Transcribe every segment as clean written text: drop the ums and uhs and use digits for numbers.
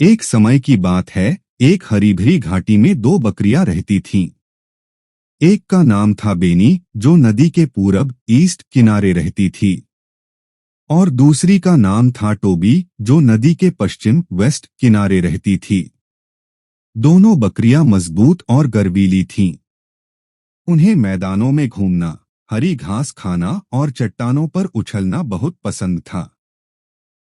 एक समय की बात है। एक हरी भरी घाटी में दो बकरियां रहती थीं। एक का नाम था बेनी, जो नदी के पूरब ईस्ट किनारे रहती थी, और दूसरी का नाम था टोबी, जो नदी के पश्चिम वेस्ट किनारे रहती थी। दोनों बकरियां मजबूत और गर्वीली थीं। उन्हें मैदानों में घूमना, हरी घास खाना और चट्टानों पर उछलना बहुत पसंद था।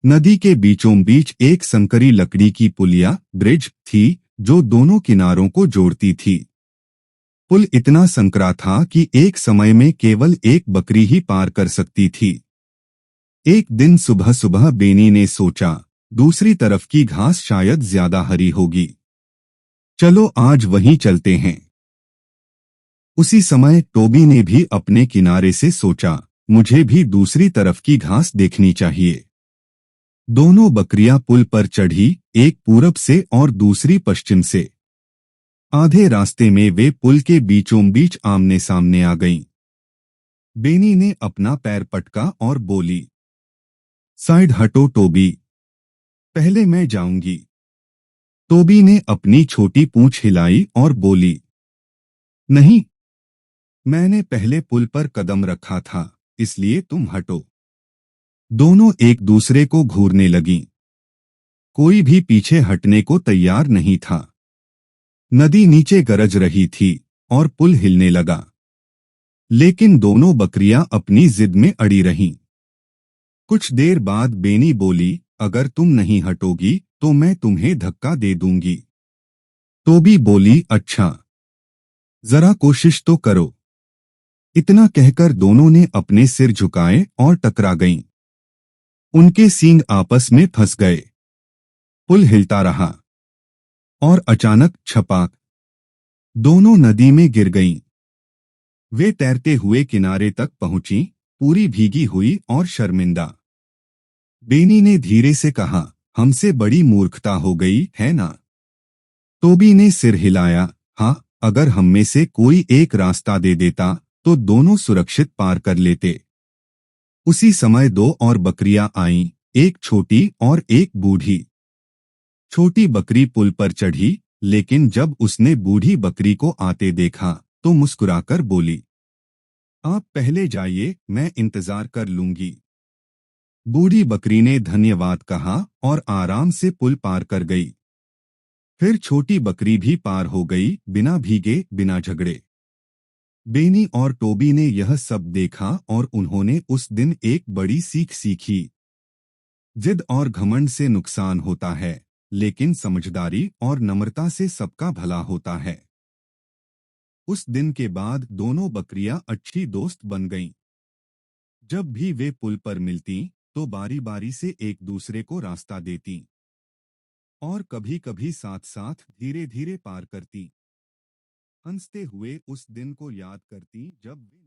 नदी के बीचों बीच एक संकरी लकड़ी की पुलिया ब्रिज थी, जो दोनों किनारों को जोड़ती थी। पुल इतना संकरा था कि एक समय में केवल एक बकरी ही पार कर सकती थी। एक दिन सुबह सुबह बेनी ने सोचा, दूसरी तरफ की घास शायद ज्यादा हरी होगी। चलो आज वहीं चलते हैं। उसी समय टोबी ने भी अपने किनारे से सोचा, मुझे भी दूसरी तरफ की घास देखनी चाहिए। दोनों बकरियां पुल पर चढ़ी, एक पूरब से और दूसरी पश्चिम से। आधे रास्ते में वे पुल के बीचों बीच आमने सामने आ गईं। बेनी ने अपना पैर पटका और बोली, साइड हटो टोबी, पहले मैं जाऊंगी। टोबी ने अपनी छोटी पूंछ हिलाई और बोली, नहीं, मैंने पहले पुल पर कदम रखा था, इसलिए तुम हटो। दोनों एक दूसरे को घूरने लगीं। कोई भी पीछे हटने को तैयार नहीं था। नदी नीचे गरज रही थी और पुल हिलने लगा, लेकिन दोनों बकरियां अपनी जिद में अड़ी रहीं। कुछ देर बाद बेनी बोली, अगर तुम नहीं हटोगी तो मैं तुम्हें धक्का दे दूंगी। टोबी बोली, अच्छा, जरा कोशिश तो करो। इतना कहकर दोनों ने अपने सिर झुकाए और टकरा गईं। उनके सींग आपस में फंस गए। पुल हिलता रहा और अचानक छपाक, दोनों नदी में गिर गईं। वे तैरते हुए किनारे तक पहुंची, पूरी भीगी हुई और शर्मिंदा। बेनी ने धीरे से कहा, हमसे बड़ी मूर्खता हो गई है ना। टोबी ने सिर हिलाया, हाँ, अगर हम में से कोई एक रास्ता दे देता तो दोनों सुरक्षित पार कर लेते। उसी समय दो और बकरियां आईं, एक छोटी और एक बूढ़ी। छोटी बकरी पुल पर चढ़ी, लेकिन जब उसने बूढ़ी बकरी को आते देखा तो मुस्कुराकर बोली, आप पहले जाइए, मैं इंतजार कर लूंगी। बूढ़ी बकरी ने धन्यवाद कहा और आराम से पुल पार कर गई। फिर छोटी बकरी भी पार हो गई, बिना भीगे, बिना झगड़े। बेनी और टोबी ने यह सब देखा और उन्होंने उस दिन एक बड़ी सीख सीखी। जिद और घमंड से नुकसान होता है, लेकिन समझदारी और नम्रता से सबका भला होता है। उस दिन के बाद दोनों बकरियां अच्छी दोस्त बन गईं। जब भी वे पुल पर मिलतीं, तो बारी बारी से एक दूसरे को रास्ता देतीं और कभी-कभी साथ-साथ धीरे-धीरे पार करतीं। हंसते हुए उस दिन को याद करतीं जब वे